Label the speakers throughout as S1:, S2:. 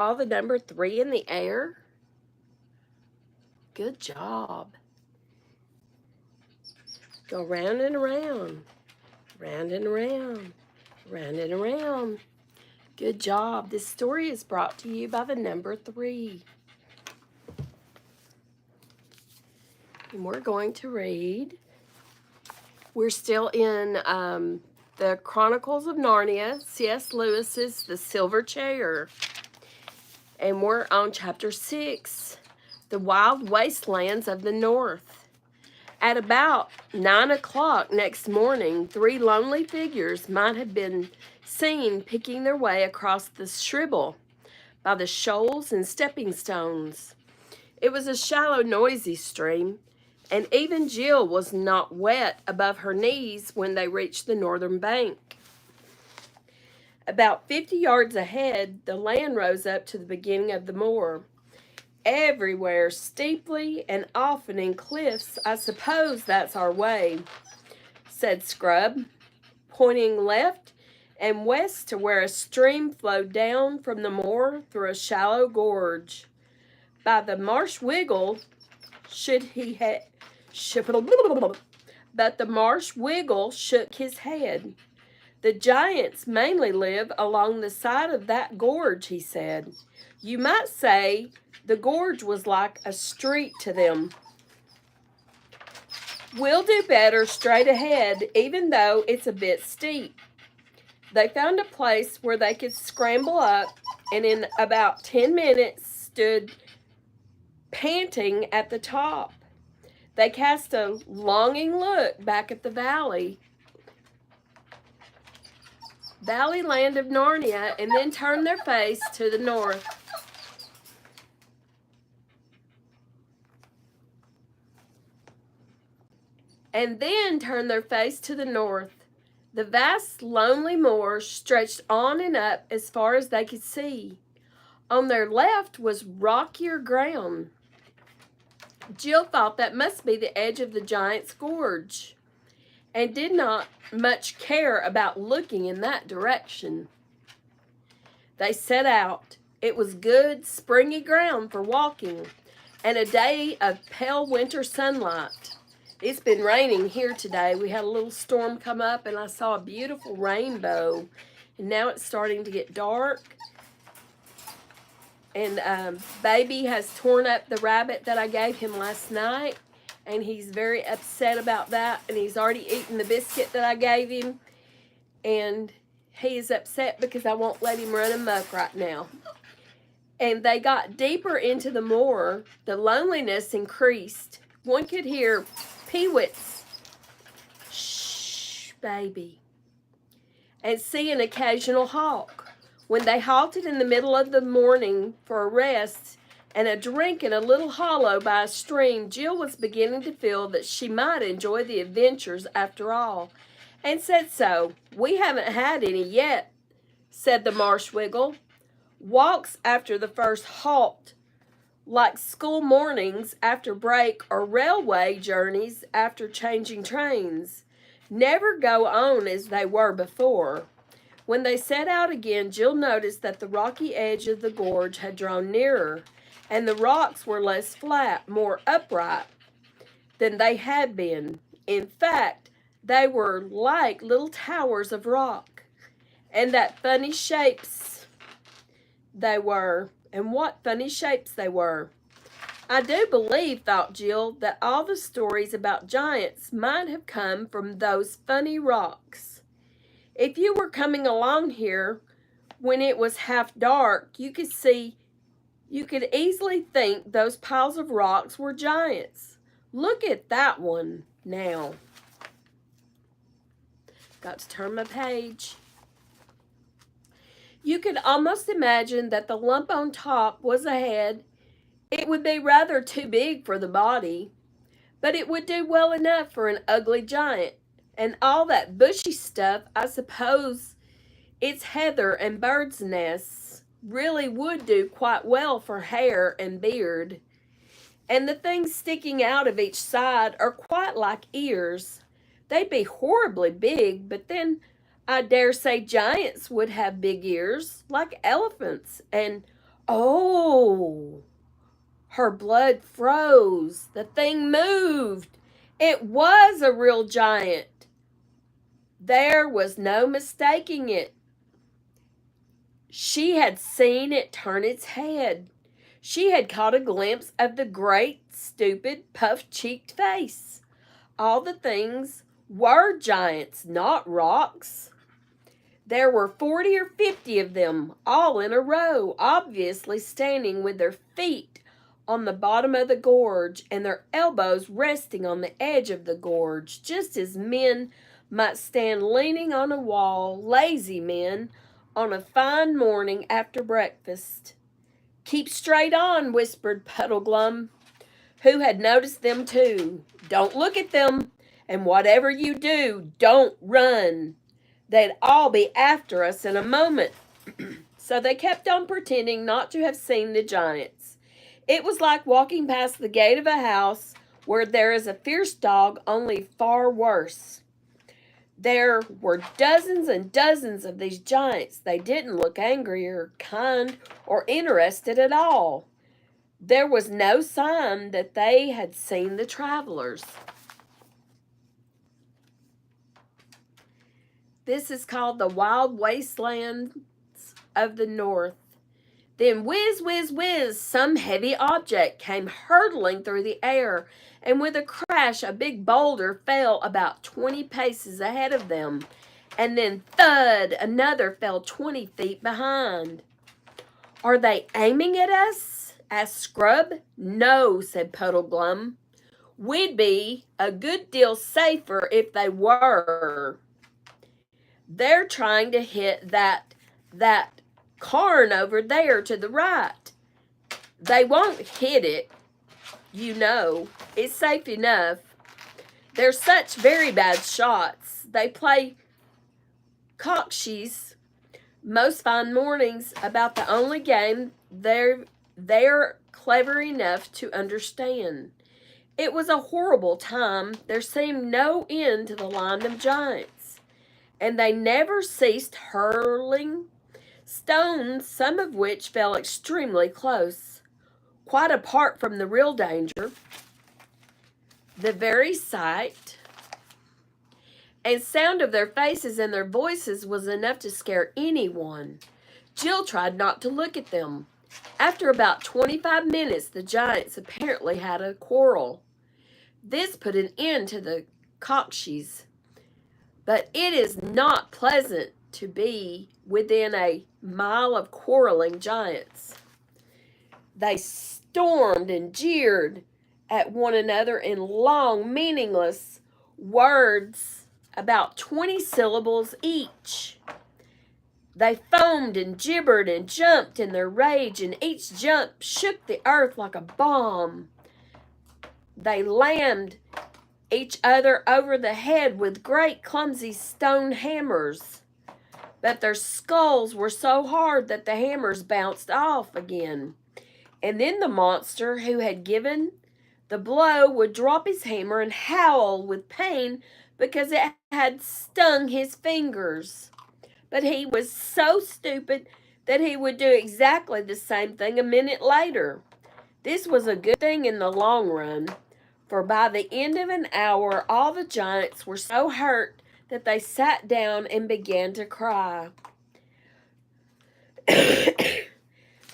S1: all the number 3 in the air? Good job. Go round and around, round and around, round and around. Good job. This story is brought to you by the number 3. And we're going to read. We're still in the Chronicles of Narnia, C.S. Lewis's The Silver Chair. And we're on chapter 6, The Wild Wastelands of the North. At about 9 o'clock next morning, 3 lonely figures might have been seen picking their way across the Shribble by the shoals and stepping stones. It was a shallow, noisy stream, and even Jill was not wet above her knees when they reached the northern bank. About 50 yards ahead, the land rose up to the beginning of the moor. Everywhere, steeply and often in cliffs. I suppose that's our way, said Scrub, pointing left and west to where a stream flowed down from the moor through a shallow gorge. By the marsh wiggle, but the marsh wiggle shook his head. The giants mainly live along the side of that gorge, he said. You might say the gorge was like a street to them. We'll do better straight ahead, even though it's a bit steep. They found a place where they could scramble up, and in about 10 minutes stood panting at the top. They cast a longing look back at the valley land of Narnia, and then turned their face to the north. The vast, lonely moor stretched on and up as far as they could see. On their left was rockier ground. Jill thought that must be the edge of the Giant's Gorge, and did not much care about looking in that direction. They set out. It was good, springy ground for walking, and a day of pale winter sunlight. It's been raining here today. We had a little storm come up, and I saw a beautiful rainbow, and now it's starting to get dark. And Baby has torn up the rabbit that I gave him last night, and he's very upset about that, and he's already eaten the biscuit that I gave him, and he is upset because I won't let him run amok right now. And they got deeper into the moor. The loneliness increased. One could hear peewits, shh, baby, and see an occasional hawk. When they halted in the middle of the morning for a rest and a drink in a little hollow by a stream, Jill was beginning to feel that she might enjoy the adventures after all, and said so. We haven't had any yet, said the marsh wiggle. Walks after the first halt, like school mornings after break or railway journeys after changing trains, never go on as they were before. When they set out again, Jill noticed that the rocky edge of the gorge had drawn nearer, and the rocks were less flat, more upright than they had been. In fact, they were like little towers of rock, and that funny shapes they were, and what funny shapes they were. I do believe, thought Jill, that all the stories about giants might have come from those funny rocks. If you were coming along here when it was half dark, you could easily think those piles of rocks were giants. Look at that one now. Got to turn my page. You could almost imagine that the lump on top was a head. It would be rather too big for the body, but it would do well enough for an ugly giant. And all that bushy stuff, I suppose its heather and birds' nests, really would do quite well for hair and beard. And the things sticking out of each side are quite like ears. They'd be horribly big, but then I dare say giants would have big ears, like elephants, and Oh, her blood froze. The thing moved. It was a real giant. There was no mistaking it. She had seen it turn its head. She had caught a glimpse of the great, stupid, puff-cheeked face. All the things were giants, not rocks. There were 40 or 50 of them, all in a row, obviously standing with their feet on the bottom of the gorge and their elbows resting on the edge of the gorge, just as men might stand leaning on a wall, lazy men, on a fine morning after breakfast. "Keep straight on," whispered Puddleglum, who had noticed them too. "Don't look at them, and whatever you do, don't run. They'd all be after us in a moment." So they kept on pretending not to have seen the giants. It was like walking past the gate of a house where there is a fierce dog, only far worse. There were dozens and dozens of these giants. They didn't look angry or kind or interested at all. There was no sign that they had seen the travelers. This is called the wild wastelands of the north. Then whiz, whiz, whiz, some heavy object came hurtling through the air, and with a crash a big boulder fell about 20 paces ahead of them, and then thud, another fell 20 feet behind. "Are they aiming at us?" asked Scrub. "No," said Puddleglum. "We'd be a good deal safer if they were. They're trying to hit that cairn over there to the right. They won't hit it, you know. It's safe enough. They're such very bad shots. They play cockshies most fine mornings about the only game they're clever enough to understand." It was a horrible time. There seemed no end to the line of giants, and they never ceased hurling stones, some of which fell extremely close, quite apart from the real danger. The very sight and sound of their faces and their voices was enough to scare anyone. Jill tried not to look at them. After about 25 minutes, the giants apparently had a quarrel. This put an end to the cockshies. But it is not pleasant to be within a mile of quarreling giants. They stormed and jeered at one another in long, meaningless words, about 20 syllables each. They foamed and gibbered and jumped in their rage, and each jump shook the earth like a bomb. They lammed each other over the head with great clumsy stone hammers, but their skulls were so hard that the hammers bounced off again. And then the monster who had given the blow would drop his hammer and howl with pain because it had stung his fingers. But he was so stupid that he would do exactly the same thing a minute later. This was a good thing in the long run, for by the end of an hour all the giants were so hurt that they sat down and began to cry.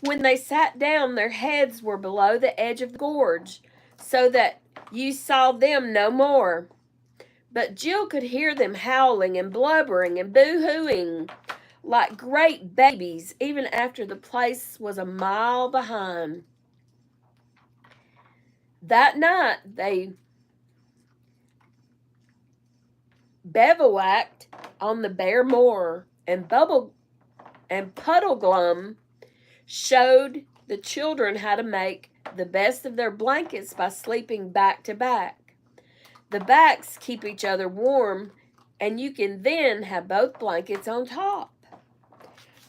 S1: When they sat down, their heads were below the edge of the gorge, so that you saw them no more. But Jill could hear them howling and blubbering and boo-hooing like great babies, even after the place was a mile behind. That night they bivouacked on the bare moor, and Puddleglum showed the children how to make the best of their blankets by sleeping back to back. The backs keep each other warm, and you can then have both blankets on top.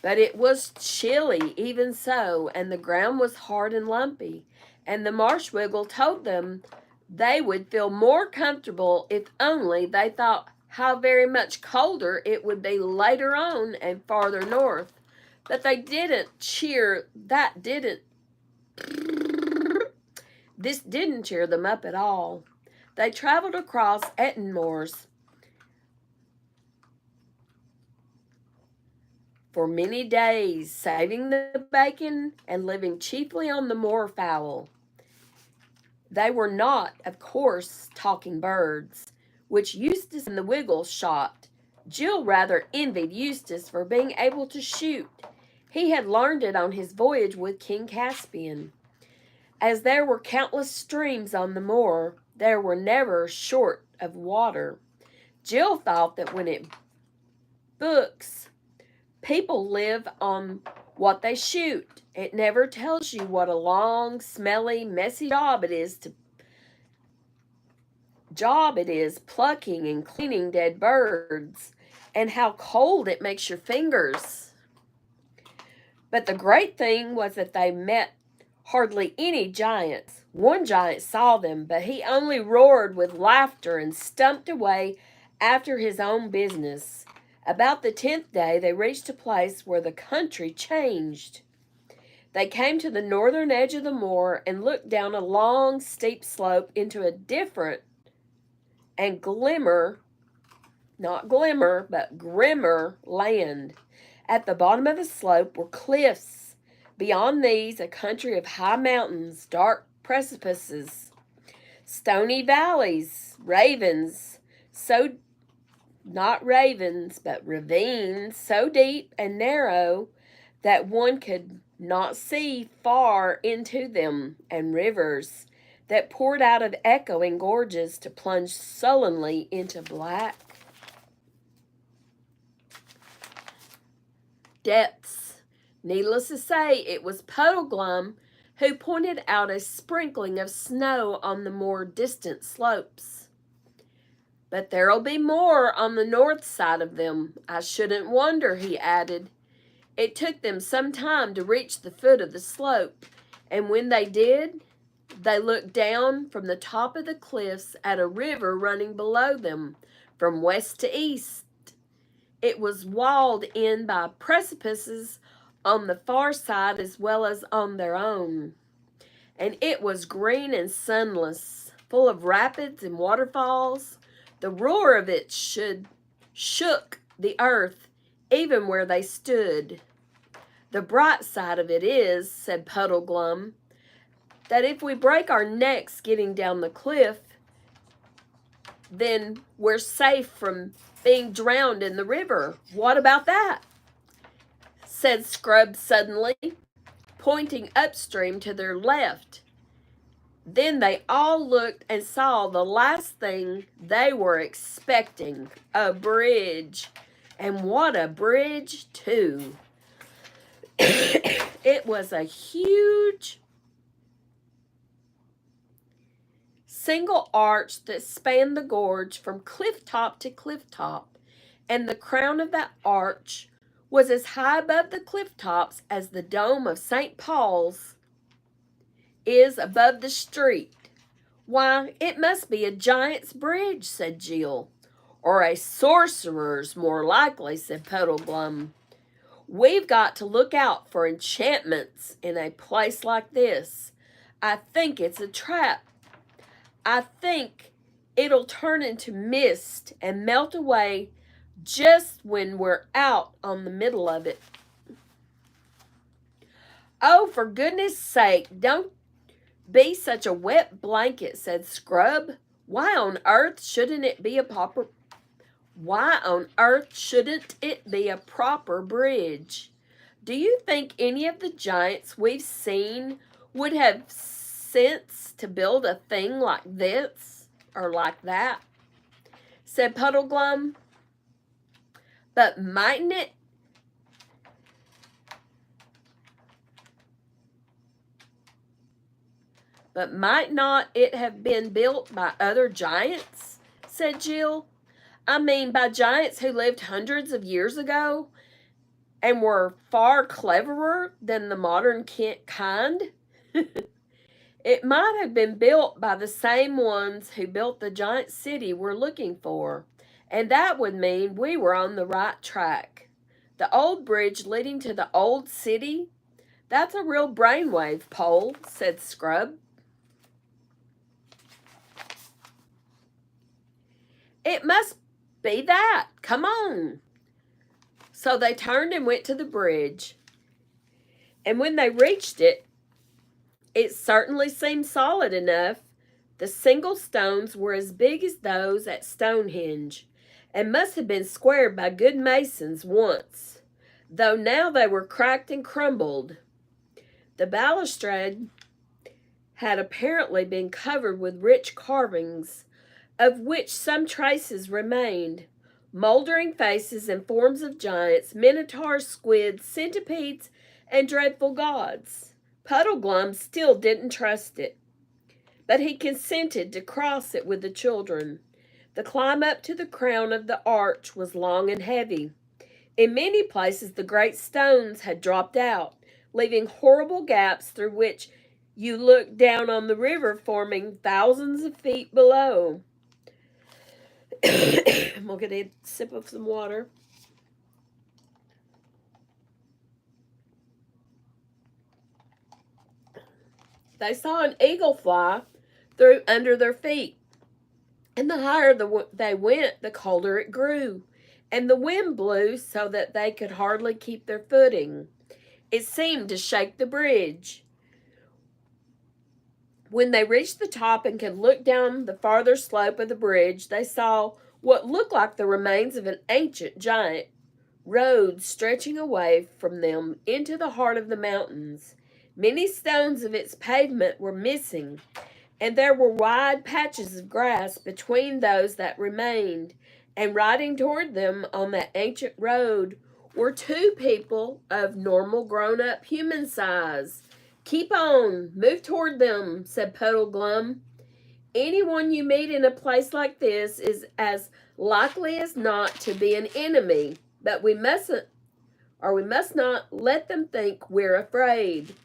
S1: But it was chilly even so, and the ground was hard and lumpy, and the Marshwiggle told them they would feel more comfortable if only they thought how very much colder it would be later on and farther north. But they didn't cheer. This didn't cheer them up at all. They traveled across Eton moors for many days, saving the bacon and living chiefly on the moorfowl. They were not, of course, talking birds, which Eustace and the Wiggles shot. Jill rather envied Eustace for being able to shoot. He had learned it on his voyage with King Caspian. As there were countless streams on the moor, there were never short of water. Jill thought that when it books, people live on what they shoot. It never tells you what a long, smelly, messy job it is plucking and cleaning dead birds, and how cold it makes your fingers. But the great thing was that they met hardly any giants. One giant saw them, but he only roared with laughter and stumped away after his own business. About the 10th day, they reached a place where the country changed. They came to the northern edge of the moor and looked down a long, steep slope into a different and glimmer, not glimmer, but grimmer land. At the bottom of the slope were cliffs. Beyond these, a country of high mountains, dark precipices, stony valleys, ravens, not ravens, but ravines, so deep and narrow that one could not see far into them, and rivers that poured out of echoing gorges to plunge sullenly into black depths. Needless to say, it was Puddleglum who pointed out a sprinkling of snow on the more distant slopes. But there'll be more on the north side of them, I shouldn't wonder, he added. It took them some time to reach the foot of the slope, and when they did, they looked down from the top of the cliffs at a river running below them from west to east. It was walled in by precipices on the far side as well as on their own, and it was green and sunless, full of rapids and waterfalls. The roar of it shook the earth even where they stood. The bright side of it is, said Puddleglum, that if we break our necks getting down the cliff, then we're safe from being drowned in the river. What about that? Said Scrub suddenly, pointing upstream to their left. Then they all looked and saw the last thing they were expecting, a bridge. And what a bridge, too. It was a huge single arch that spanned the gorge from cliff top to cliff top, and the crown of that arch was as high above the cliff tops as the dome of St. Paul's is above the street. Why, it must be a giant's bridge, said Jill. Or a sorcerer's, more likely, said Puddleglum. We've got to look out for enchantments in a place like this. I think it's a trap. I think it'll turn into mist and melt away just when we're out on the middle of it. Oh, for goodness sake, don't be such a wet blanket, said Scrub. Why on earth shouldn't it be a proper bridge? Do you think any of the giants we've seen would have sense to build a thing like this or like that? Said Puddleglum. But mightn't it But might not it have been built by other giants? Said Jill. I mean, by giants who lived hundreds of years ago and were far cleverer than the modern kind. It might have been built by the same ones who built the giant city we're looking for, and that would mean we were on the right track. The old bridge leading to the old city? That's a real brainwave, Pole, said Scrub. It must be that. Come on. So they turned and went to the bridge. And when they reached it, it certainly seemed solid enough. The single stones were as big as those at Stonehenge, and must have been squared by good masons once, though now they were cracked and crumbled. The balustrade had apparently been covered with rich carvings, of which some traces remained. Mouldering faces and forms of giants, minotaurs, squids, centipedes, and dreadful gods. Puddleglum still didn't trust it, but he consented to cross it with the children. The climb up to the crown of the arch was long and heavy. In many places the great stones had dropped out, leaving horrible gaps through which you looked down on the river forming thousands of feet below. We'll get a sip of some water. They saw an eagle fly through under their feet, and the higher they went, the colder it grew, and the wind blew so that they could hardly keep their footing. It seemed to shake the bridge. When they reached the top and could look down the farther slope of the bridge, they saw what looked like the remains of an ancient giant road stretching away from them into the heart of the mountains. Many stones of its pavement were missing, and there were wide patches of grass between those that remained, and riding toward them on that ancient road were two people of normal grown-up human size. Keep on, move toward them, said Puddleglum. Anyone you meet in a place like this is as likely as not to be an enemy, but we must not let them think we're afraid.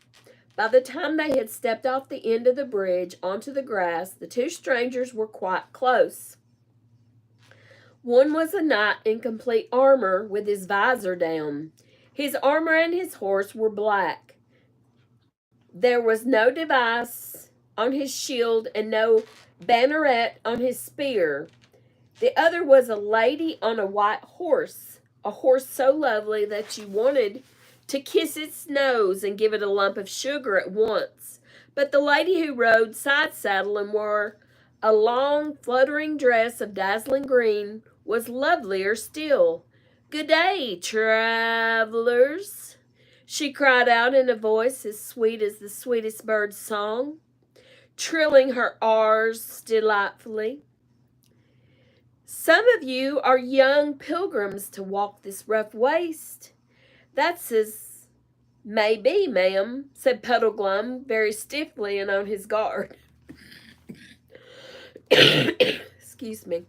S1: By the time they had stepped off the end of the bridge onto the grass, the two strangers were quite close. One was a knight in complete armor with his visor down. His armor and his horse were black. There was no device on his shield and no banneret on his spear. The other was a lady on a white horse, a horse so lovely that you wanted to kiss its nose and give it a lump of sugar at once. But the lady who rode side saddle and wore a long fluttering dress of dazzling green was lovelier still. "Good day, travelers," she cried out in a voice as sweet as the sweetest bird's song, trilling her R's delightfully. "Some of you are young pilgrims to walk this rough waste." "That's as may be, ma'am," said Puddleglum, very stiffly and on his guard. Excuse me.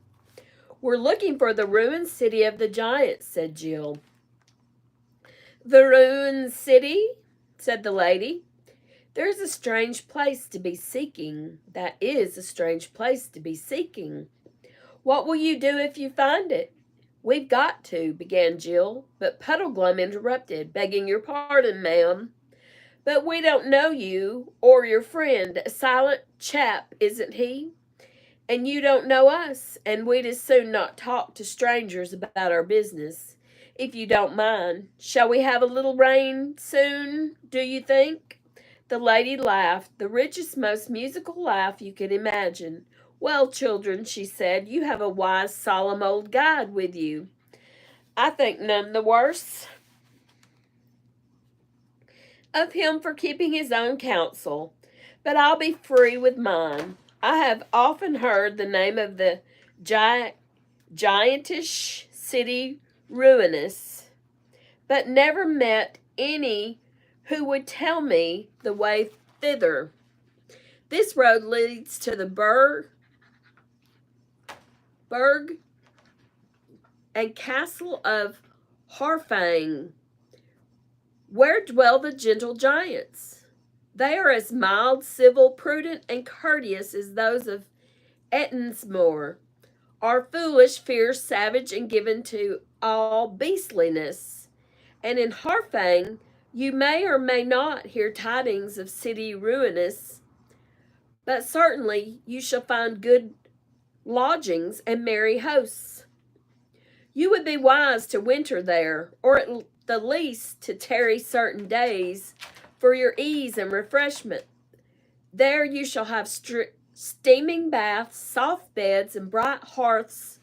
S1: "We're looking for the ruined city of the giants," said Jill. "The ruined city?" said the lady. "There's a strange place to be seeking. That is a strange place to be seeking. What will you do if you find it?" "We've got to," began Jill, but Puddleglum interrupted, "Begging your pardon, ma'am, but we don't know you or your friend. A silent chap, isn't he? And you don't know us, and we'd as soon not talk to strangers about our business. If you don't mind, shall we have a little rain soon, do you think?" The lady laughed, the richest, most musical laugh you could imagine. "Well, children," she said, "you have a wise, solemn old guide with you. I think none the worse of him for keeping his own counsel, but I'll be free with mine. I have often heard the name of the giantish city ruinous, but never met any who would tell me the way thither. This road leads to the Berg and castle of Harfang, where dwell the gentle giants. They are as mild, civil, prudent, and courteous as those of Ettinsmore, are foolish, fierce, savage, and given to all beastliness. And in Harfang, you may or may not hear tidings of city ruinous, but certainly you shall find good lodgings and merry hosts. You would be wise to winter there, or at the least to tarry certain days for your ease and refreshment. There you shall have steaming baths, soft beds, and bright hearths,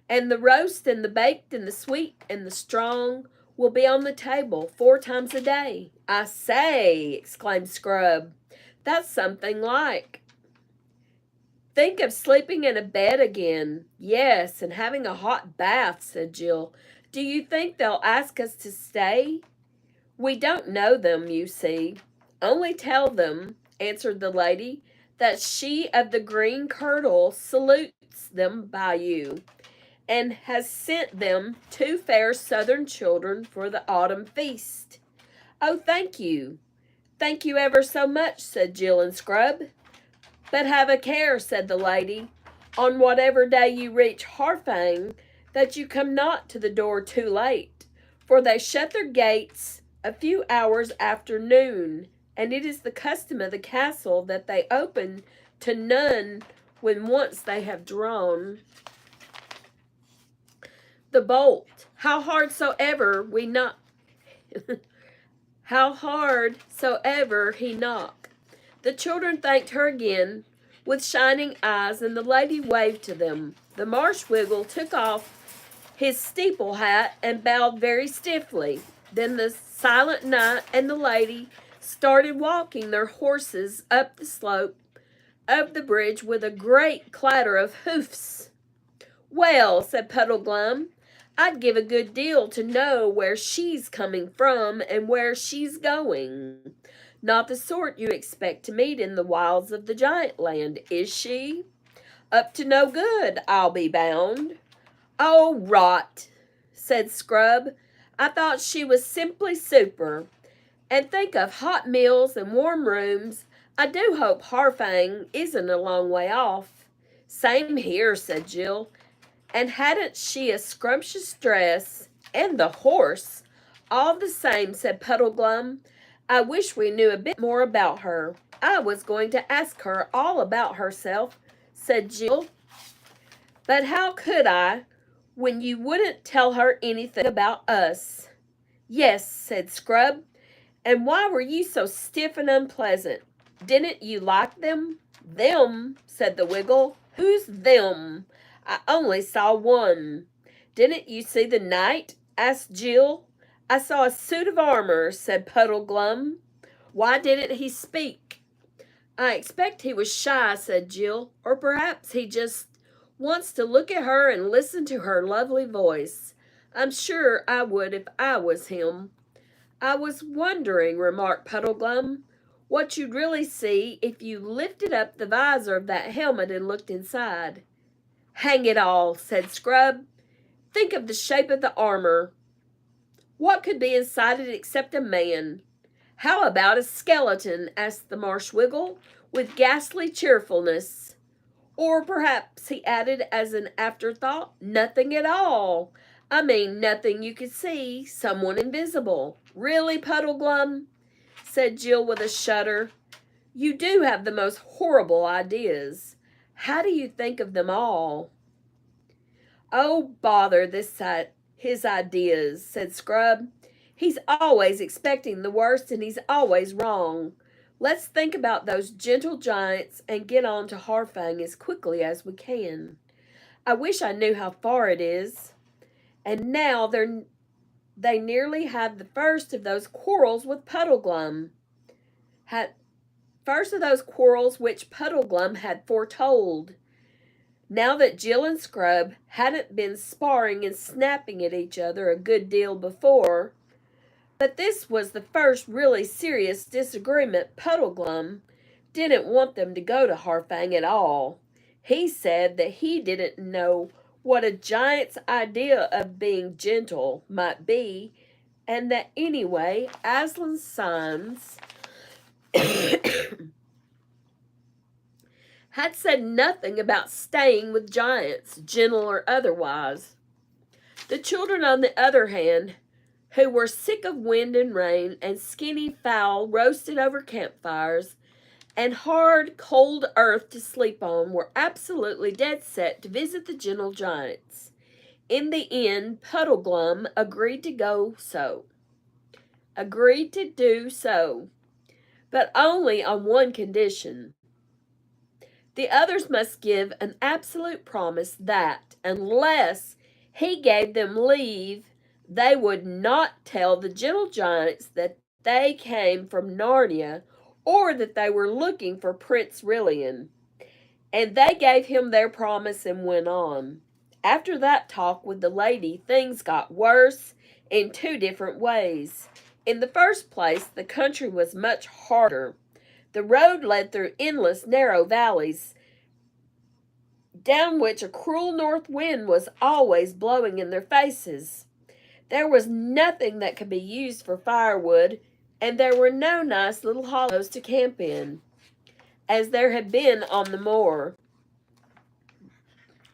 S1: and the roast and the baked and the sweet and the strong will be on the table 4 times a day. I say, exclaimed Scrub, that's something like. Think of sleeping in a bed again. Yes, and having a hot bath, said Jill. Do you think they'll ask us to stay? We don't know them, you see. Only tell them, answered the lady, that she of the green kirtle salutes them by you, and has sent them 2 fair southern children for the autumn feast. Oh, thank you. Thank you ever so much, said Jill and Scrub. But have a care, said the lady, on whatever day you reach Harfang, that you come not to the door too late, for they shut their gates a few hours after noon, and it is the custom of the castle that they open to none when once they have drawn the bolt. How hard soever he knock. The children thanked her again with shining eyes, and the lady waved to them. The Marshwiggle took off his steeple hat and bowed very stiffly. Then the silent knight and the lady started walking their horses up the slope of the bridge with a great clatter of hoofs. Well, said Puddleglum, I'd give a good deal to know where she's coming from and where she's going. Not the sort you expect to meet in the wilds of the giant land, is she? Up to no good, I'll be bound. Oh, rot, said Scrub. I thought she was simply super. And think of hot meals and warm rooms. I do hope Harfang isn't a long way off. Same here, said Jill. And hadn't she a scrumptious dress? And the horse. All the same, said Puddleglum. I wish we knew a bit more about her. I was going to ask her all about herself, said Jill. But how could I, when you wouldn't tell her anything about us? Yes, said Scrub. And why were you so stiff and unpleasant? Didn't you like them? Them, said the Wiggle. Who's them? I only saw one. Didn't you see the knight? Asked Jill. I saw a suit of armor, said Puddleglum. Why didn't he speak? I expect he was shy, said Jill, or perhaps he just wants to look at her and listen to her lovely voice. I'm sure I would if I was him. I was wondering, remarked Puddleglum, what you'd really see if you lifted up the visor of that helmet and looked inside. Hang it all, said Scrub. Think of the shape of the armor. What could be inside it except a man? How about a skeleton? Asked the Marshwiggle, with ghastly cheerfulness. Or perhaps, he added as an afterthought, nothing at all. I mean, nothing you could see, someone invisible. Really, Puddleglum? Said Jill with a shudder. You do have the most horrible ideas. How do you think of them all? Oh, bother his ideas, said Scrub. He's always expecting the worst and he's always wrong. Let's think about those gentle giants and get on to Harfang as quickly as we can. I wish I knew how far it is. And now they nearly had the first of those quarrels with Puddleglum. First of those quarrels which Puddleglum had foretold. Now that Jill and Scrub hadn't been sparring and snapping at each other a good deal before, but this was the first really serious disagreement, Puddleglum didn't want them to go to Harfang at all. He said that he didn't know what a giant's idea of being gentle might be, and that anyway, Aslan's signs had said nothing about staying with giants, gentle or otherwise. The children, on the other hand, who were sick of wind and rain, and skinny fowl roasted over campfires, and hard, cold earth to sleep on, were absolutely dead set to visit the gentle giants. In the end, Puddleglum agreed to do so, but only on one condition. The others must give an absolute promise that, unless he gave them leave, they would not tell the gentle giants that they came from Narnia, or that they were looking for Prince Rilian. And they gave him their promise and went on. After that talk with the lady, things got worse in two different ways. In the first place, the country was much harder. The road led through endless narrow valleys, down which a cruel north wind was always blowing in their faces. There was nothing that could be used for firewood, and there were no nice little hollows to camp in, as there had been on the moor.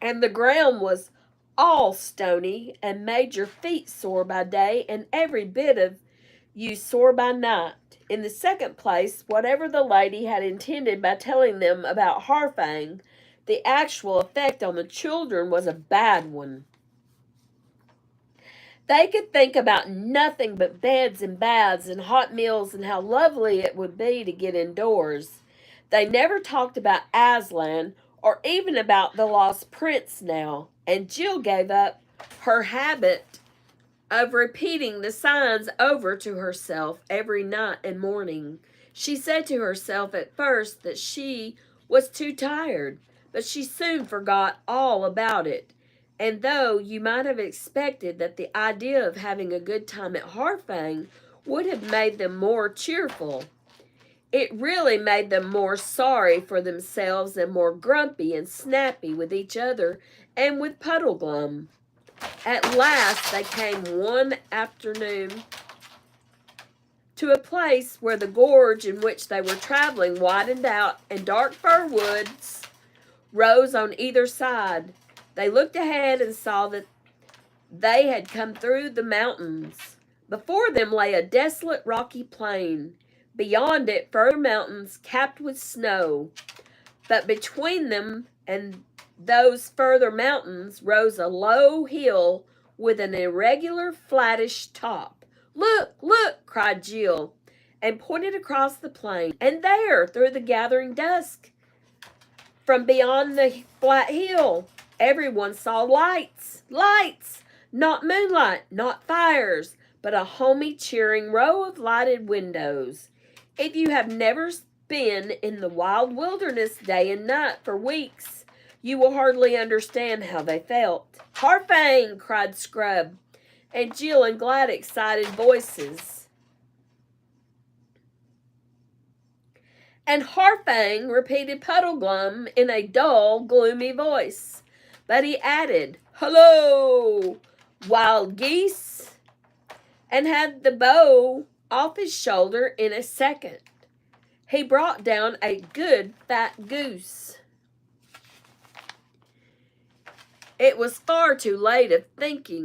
S1: And the ground was all stony and made your feet sore by day and every bit of you sore by night. In the second place, whatever the lady had intended by telling them about Harfang, the actual effect on the children was a bad one. They could think about nothing but beds and baths and hot meals and how lovely it would be to get indoors. They never talked about Aslan or even about the lost prince now, and Jill gave up her habit of repeating the signs over to herself every night and morning. She said to herself at first that she was too tired, but she soon forgot all about it. And though you might have expected that the idea of having a good time at Harfang would have made them more cheerful, it really made them more sorry for themselves and more grumpy and snappy with each other and with Puddleglum. At last they came one afternoon to a place where the gorge in which they were traveling widened out and dark fir woods rose on either side. They looked ahead and saw that they had come through the mountains. Before them lay a desolate rocky plain. Beyond it, further mountains capped with snow. But between them and those further mountains rose a low hill with an irregular, flattish top. "Look, look!" cried Jill, and pointed across the plain. And there, through the gathering dusk, from beyond the flat hill, everyone saw lights. Lights! Not moonlight, not fires, but a homey, cheering row of lighted windows. If you have never been in the wild wilderness day and night for weeks, you will hardly understand how they felt. "Harfang!" cried Scrub, and Jill in glad, excited voices. "And Harfang!" repeated Puddleglum in a dull, gloomy voice. But he added, "Hello, wild geese!" and had the bow off his shoulder in a second. He brought down a good fat goose. It was far too late to think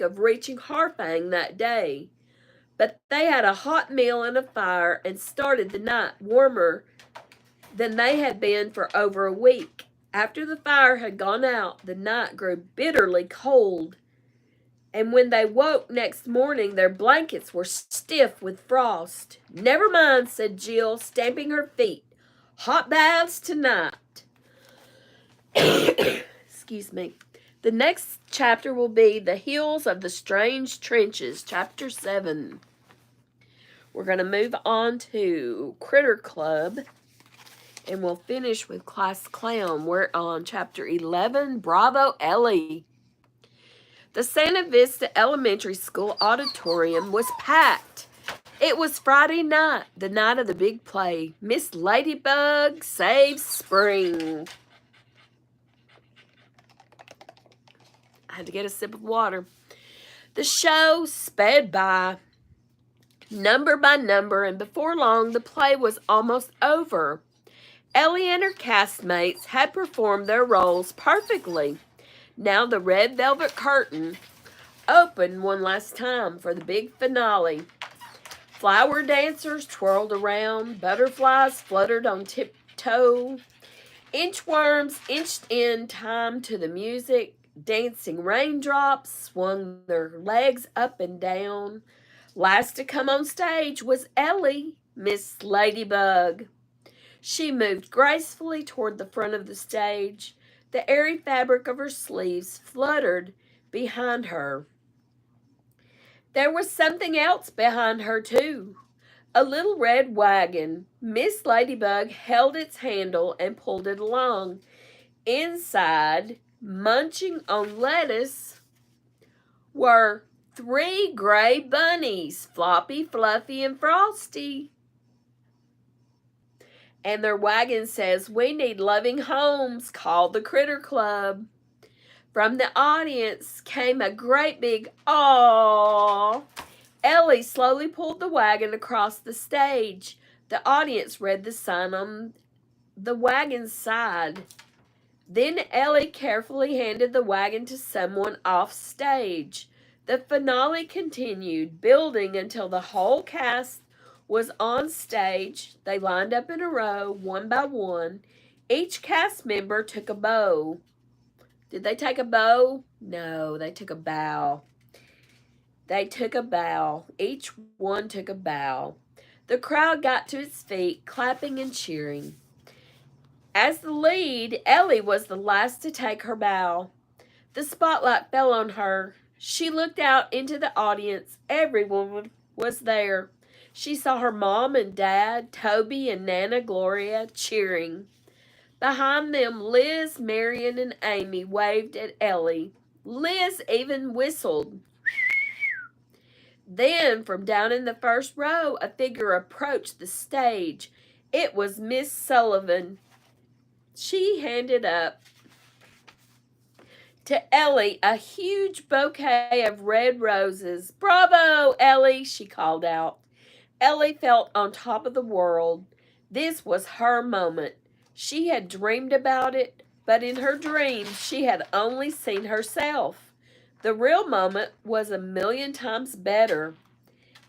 S1: of reaching Harfang that day. But they had a hot meal and a fire and started the night warmer than they had been for over a week. After the fire had gone out, the night grew bitterly cold, and when they woke next morning, their blankets were stiff with frost. "Never mind," said Jill, stamping her feet. "Hot baths tonight." Excuse me. The next chapter will be The Hills of the Strange Trenches, Chapter 7. We're going to move on to Critter Club, and we'll finish with Class Clown. We're on Chapter 11, Bravo Ellie. The Santa Vista Elementary School auditorium was packed. It was Friday night, the night of the big play, Miss Ladybug Saves Spring. I had to get a sip of water. The show sped by, number by number, and before long the play was almost over. Ellie and her castmates had performed their roles perfectly. Now the red velvet curtain opened one last time for the big finale. Flower dancers twirled around, butterflies fluttered on tiptoe, inchworms inched in time to the music, dancing raindrops swung their legs up and down. Last to come on stage was Ellie, Miss Ladybug. She moved gracefully toward the front of the stage. The airy fabric of her sleeves fluttered behind her. There was something else behind her, too. A little red wagon. Miss Ladybug held its handle and pulled it along. Inside, munching on lettuce, were 3 gray bunnies, Floppy, Fluffy, and Frosty. And their wagon says, "We need loving homes. Call the Critter Club." From the audience came a great big "Aww." Ellie slowly pulled the wagon across the stage. The audience read the sign on the wagon's side. Then Ellie carefully handed the wagon to someone off stage. The finale continued, building until the whole cast was on stage. They lined up in a row, one by one. Each cast member took a bow. Did they take a bow? No, they took a bow. They took a bow. Each one took a bow. The crowd got to its feet, clapping and cheering. As the lead, Ellie was the last to take her bow. The spotlight fell on her. She looked out into the audience. Everyone was there. She saw her mom and dad, Toby and Nana Gloria, cheering. Behind them, Liz, Marion, and Amy waved at Ellie. Liz even whistled. Then, from down in the first row, a figure approached the stage. It was Miss Sullivan. She handed up to Ellie a huge bouquet of red roses. "Bravo, Ellie," she called out. Ellie felt on top of the world. This was her moment. She had dreamed about it, but in her dreams she had only seen herself. The real moment was a million times better,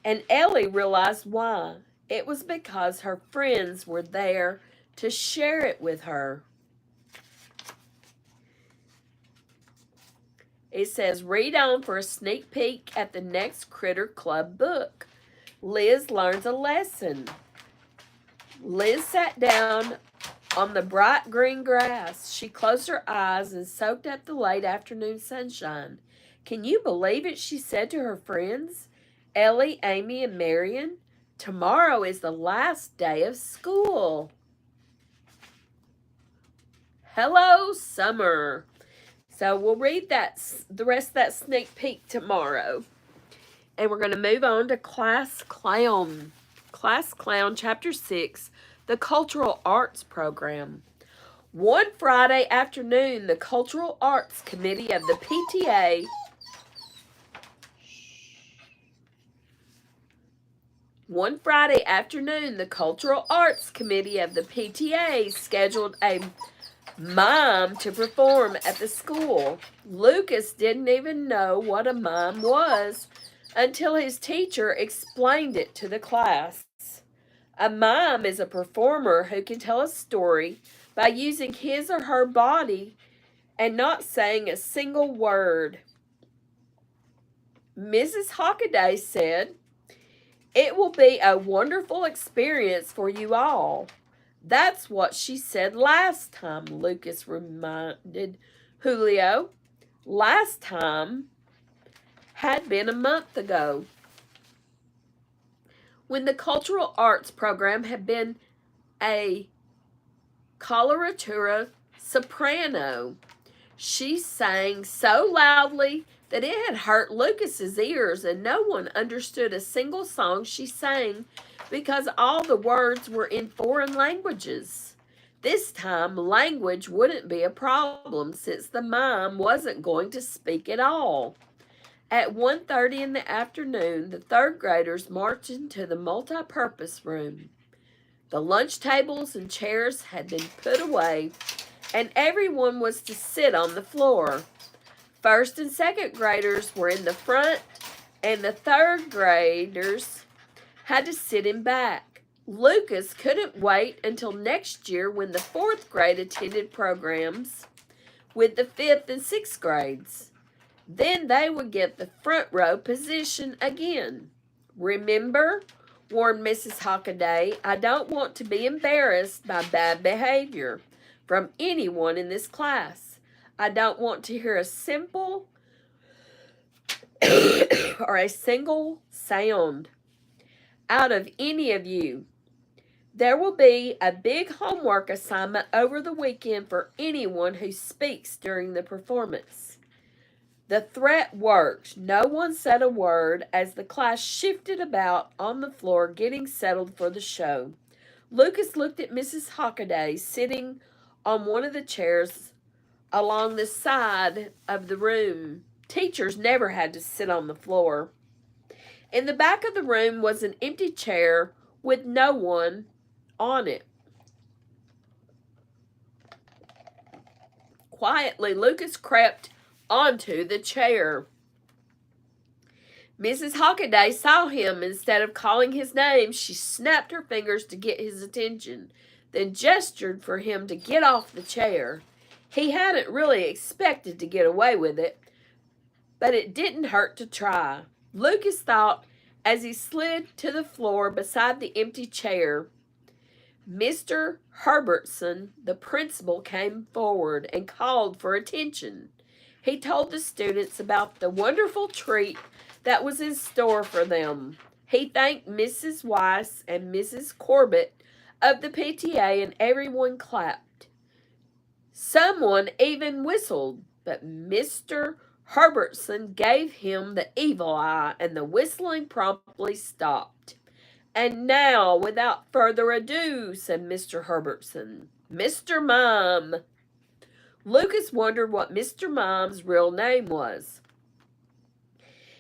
S1: and Ellie realized why. It was because her friends were there to share it with her. It says, read on for a sneak peek at the next Critter Club book. Liz learns a lesson. Liz sat down on the bright green grass. She closed her eyes and soaked up the late afternoon sunshine. "Can you believe it?" she said to her friends, Ellie, Amy, and Marion. "Tomorrow is the last day of school." Hello, summer. So we'll read the rest of that sneak peek tomorrow. And we're going to move on to Class Clown. Class Clown, Chapter 6, the Cultural Arts Program. One Friday afternoon, the Cultural Arts Committee of the PTA scheduled a mime to perform at the school. Lucas didn't even know what a mime was until his teacher explained it to the class. A mime is a performer who can tell a story by using his or her body and not saying a single word. Mrs. Hockaday said, "It will be a wonderful experience for you all." "That's what she said last time," Lucas reminded Julio. Last time had been a month ago, when the Cultural Arts Program had been a coloratura soprano. She sang so loudly that it had hurt Lucas's ears, and no one understood a single song she sang because all the words were in foreign languages. This time, language wouldn't be a problem since the mime wasn't going to speak at all. At 1:30 in the afternoon, the third graders marched into the multi-purpose room. The lunch tables and chairs had been put away, and everyone was to sit on the floor. First and second graders were in the front, and the third graders had to sit in back. Lucas couldn't wait until next year when the fourth grade attended programs with the fifth and sixth grades. Then they would get the front row position again. Remember, warned Mrs. Hockaday, I don't want to be embarrassed by bad behavior from anyone in this class. I don't want to hear a simple or a single sound out of any of you. There will be a big homework assignment over the weekend for anyone who speaks during the performance. The threat worked. No one said a word as the class shifted about on the floor getting settled for the show. Lucas looked at Mrs. Hockaday sitting on one of the chairs along the side of the room. Teachers never had to sit on the floor. In the back of the room was an empty chair with no one on it. Quietly, Lucas crept onto the chair. Mrs. Hockaday saw him. Instead of calling his name, she snapped her fingers to get his attention, then gestured for him to get off the chair. He hadn't really expected to get away with it, but it didn't hurt to try. Lucas thought as he slid to the floor beside the empty chair. Mr. Herbertson, the principal, came forward and called for attention. He told the students about the wonderful treat that was in store for them. He thanked Mrs. Weiss and Mrs. Corbett of the PTA, and everyone clapped. Someone even whistled, but Mr. Herbertson gave him the evil eye, and the whistling promptly stopped. And now, without further ado, said Mr. Herbertson, Mr. Mime. Lucas wondered what Mr. Mime's real name was.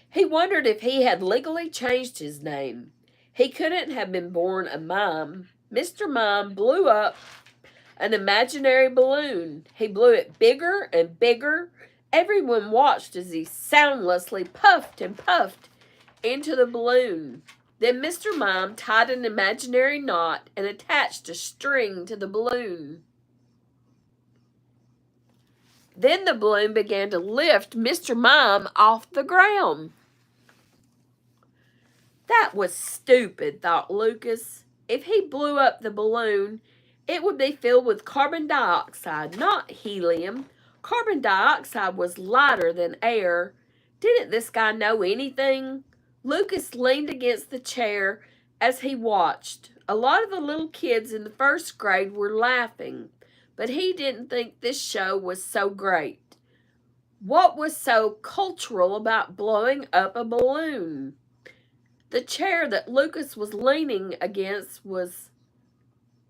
S1: He wondered if he had legally changed his name. He couldn't have been born a mime. Mr. Mime blew up an imaginary balloon. He blew it bigger and bigger. Everyone watched as he soundlessly puffed and puffed into the balloon. Then Mr. Mime tied an imaginary knot and attached a string to the balloon. Then the balloon began to lift Mr. Mime off the ground. That was stupid, thought Lucas. If he blew up the balloon, it would be filled with carbon dioxide, not helium. Carbon dioxide was lighter than air. Didn't this guy know anything? Lucas leaned against the chair as he watched. A lot of the little kids in the first grade were laughing, but he didn't think this show was so great. What was so cultural about blowing up a balloon? The chair that Lucas was leaning against was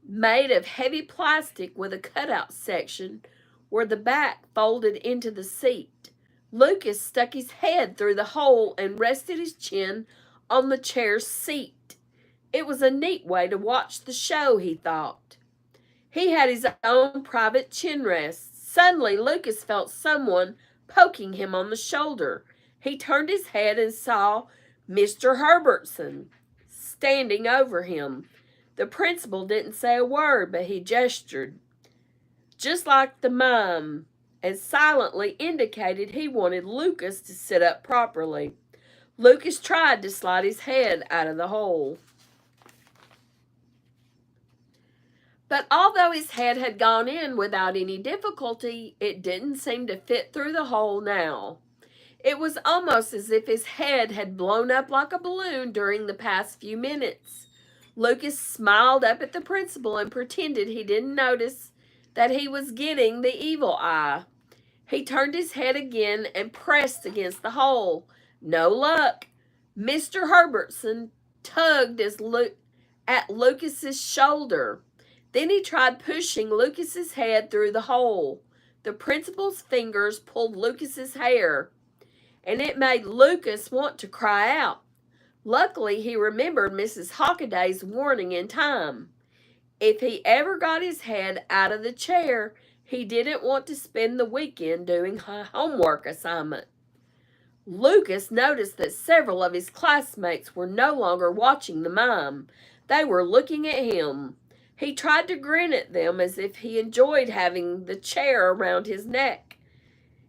S1: made of heavy plastic with a cutout section where the back folded into the seat. Lucas stuck his head through the hole and rested his chin on the chair's seat. It was a neat way to watch the show, he thought. He had his own private chin rest. Suddenly, Lucas felt someone poking him on the shoulder. He turned his head and saw Mr. Herbertson standing over him. The principal didn't say a word, but he gestured, just like the mime, and silently indicated he wanted Lucas to sit up properly. Lucas tried to slide his head out of the hole. But although his head had gone in without any difficulty, it didn't seem to fit through the hole now. It was almost as if his head had blown up like a balloon during the past few minutes. Lucas smiled up at the principal and pretended he didn't notice that he was getting the evil eye. He turned his head again and pressed against the hole. No luck. Mr. Herbertson tugged at Lucas's shoulder. Then he tried pushing Lucas's head through the hole. The principal's fingers pulled Lucas's hair, and it made Lucas want to cry out. Luckily, he remembered Mrs. Hockaday's warning in time. If he ever got his head out of the chair, He didn't want to spend the weekend doing a homework assignment. Lucas noticed that several of his classmates were no longer watching the mime. They were looking at him. He tried to grin at them as if he enjoyed having the chair around his neck.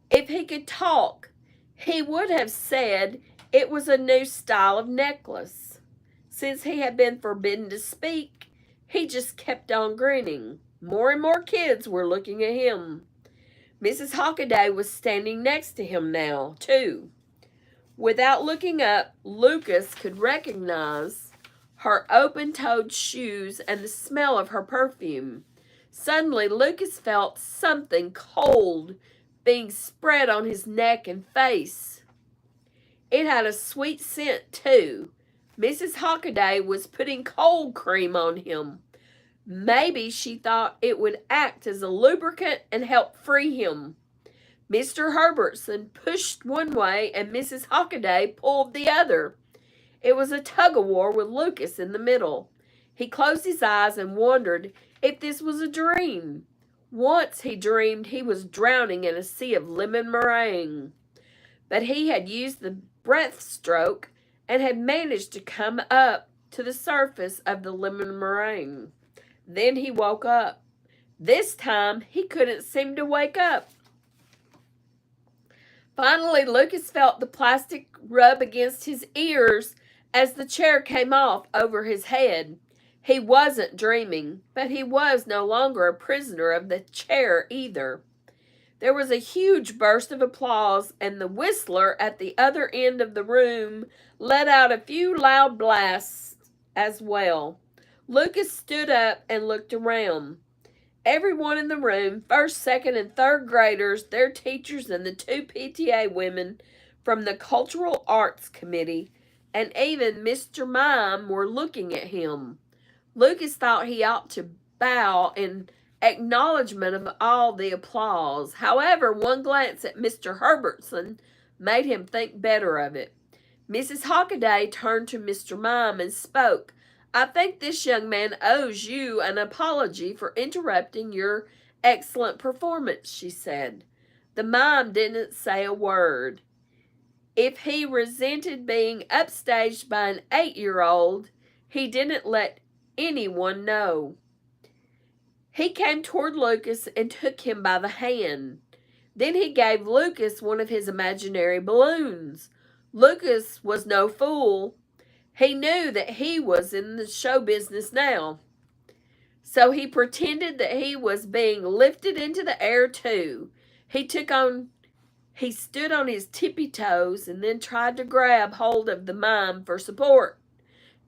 S1: If he could talk, he would have said it was a new style of necklace. Since he had been forbidden to speak, he just kept on grinning. More and more kids were looking at him. Mrs. Hockaday was standing next to him now, too. Without looking up, Lucas could recognize her open-toed shoes and the smell of her perfume. Suddenly, Lucas felt something cold being spread on his neck and face. It had a sweet scent, too. Mrs. Hockaday was putting cold cream on him. Maybe she thought it would act as a lubricant and help free him. Mr. Herbertson pushed one way and Mrs. Hockaday pulled the other. It was a tug-of-war with Lucas in the middle. He closed his eyes and wondered if this was a dream. Once he dreamed he was drowning in a sea of lemon meringue. But he had used the breaststroke and had managed to come up to the surface of the lemon meringue. Then he woke up. This time he couldn't seem to wake up. Finally, Lucas felt the plastic rub against his ears as the chair came off over his head. He wasn't dreaming, but he was no longer a prisoner of the chair either. There was a huge burst of applause, and the whistler at the other end of the room let out a few loud blasts as well. Lucas stood up and looked around. Everyone in the room, first, second, and third graders, their teachers, and the 2 PTA women from the Cultural Arts Committee, and even Mr. Mime were looking at him. Lucas thought he ought to bow in acknowledgement of all the applause. However, one glance at Mr. Herbertson made him think better of it. Mrs. Hockaday turned to Mr. Mime and spoke. "I think this young man owes you an apology for interrupting your excellent performance," she said. The mime didn't say a word. If he resented being upstaged by an 8-year-old, he didn't let anyone know. He came toward Lucas and took him by the hand. Then he gave Lucas one of his imaginary balloons. Lucas was no fool. He knew that he was in the show business now. So he pretended that he was being lifted into the air too. He stood on his tippy toes and then tried to grab hold of the mime for support.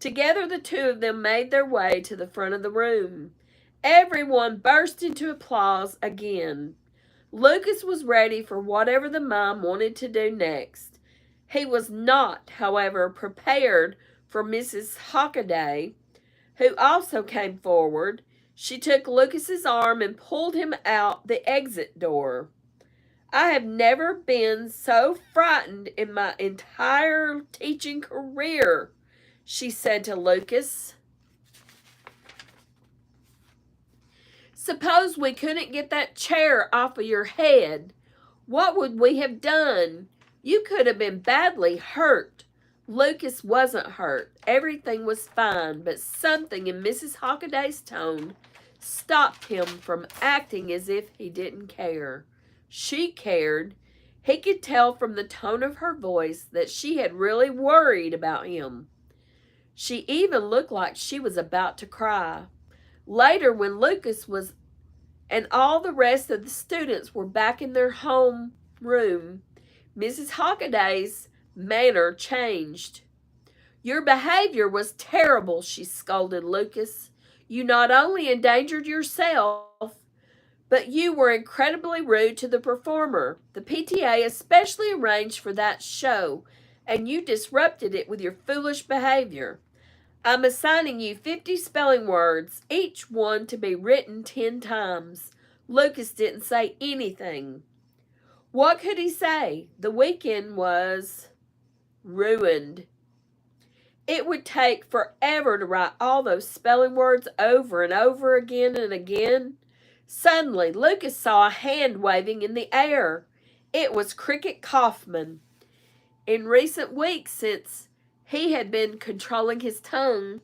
S1: Together the two of them made their way to the front of the room. Everyone burst into applause again. Lucas was ready for whatever the mime wanted to do next. He was not, however, prepared for Mrs. Hockaday, who also came forward. She took Lucas's arm and pulled him out the exit door. "I have never been so frightened in my entire teaching career," she said to Lucas. "Suppose we couldn't get that chair off of your head. What would we have done? You could have been badly hurt." Lucas wasn't hurt. Everything was fine, but something in Mrs. Hockaday's tone stopped him from acting as if he didn't care. She cared. He could tell from the tone of her voice that she had really worried about him. She even looked like she was about to cry. Later, when Lucas was and all the rest of the students were back in their home room, Mrs. Hockaday's manner changed. "Your behavior was terrible," she scolded Lucas. "You not only endangered yourself, but you were incredibly rude to the performer. The PTA especially arranged for that show, and you disrupted it with your foolish behavior. I'm assigning you 50 spelling words, each one to be written 10 times. Lucas didn't say anything. What could he say? The weekend was ruined. It would take forever to write all those spelling words over and over again and again. Suddenly, Lucas saw a hand waving in the air. It was Cricket Kaufman. In recent weeks, since he had been controlling his tongue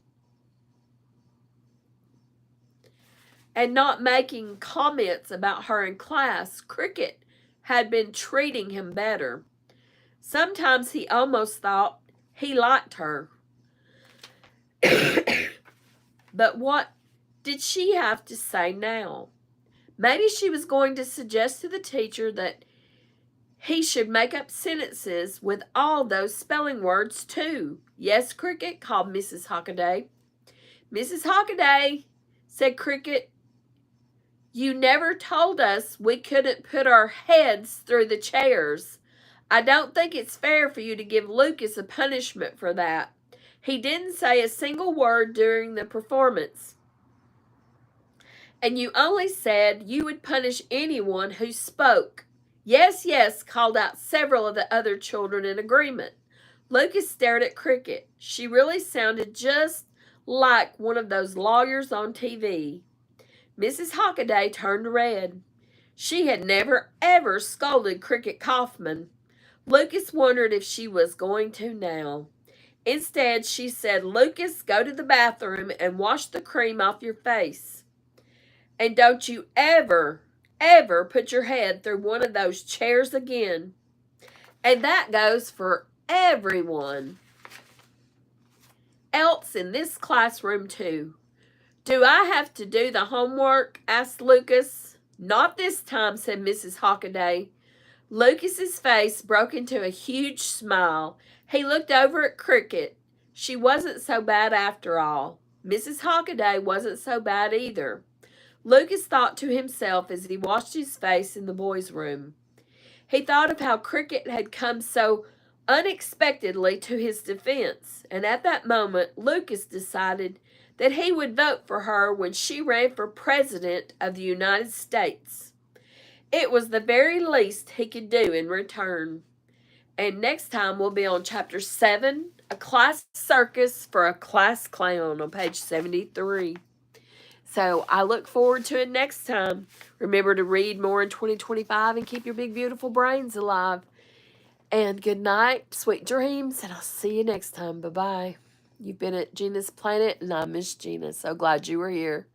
S1: and not making comments about her in class, Cricket had been treating him better. Sometimes he almost thought he liked her. But what did she have to say now? Maybe she was going to suggest to the teacher that he should make up sentences with all those spelling words too. Yes, Cricket, called Mrs. Hockaday. Mrs. Hockaday, said Cricket, you never told us we couldn't put our heads through the chairs. I don't think it's fair for you to give Lucas a punishment for that. He didn't say a single word during the performance. And you only said you would punish anyone who spoke. Yes, yes, called out several of the other children in agreement. Lucas stared at Cricket. She really sounded just like one of those lawyers on TV. Mrs. Hockaday turned red. She had never, ever scolded Cricket Kaufman. Lucas wondered if she was going to now. Instead, she said, Lucas, go to the bathroom and wash the cream off your face. And don't you ever, ever put your head through one of those chairs again. And that goes for everyone else in this classroom too. Do I have to do the homework? Asked Lucas. Not this time, said Mrs. Hockaday. Lucas's face broke into a huge smile. He looked over at Cricket. She wasn't so bad after all. Mrs. Hockaday wasn't so bad either. Lucas thought to himself as he washed his face in the boys' room. He thought of how Cricket had come so unexpectedly to his defense, and at that moment Lucas decided that he would vote for her when she ran for President of the United States. It was the very least he could do in return. And next time we'll be on Chapter 7, A Class Circus for a Class Clown, on page 73. So I look forward to it next time. Remember to read more in 2025 and keep your big, beautiful brains alive. And good night, sweet dreams, and I'll see you next time. Bye-bye. You've been at Gina's Planet, and I'm Miss Gina. So glad you were here.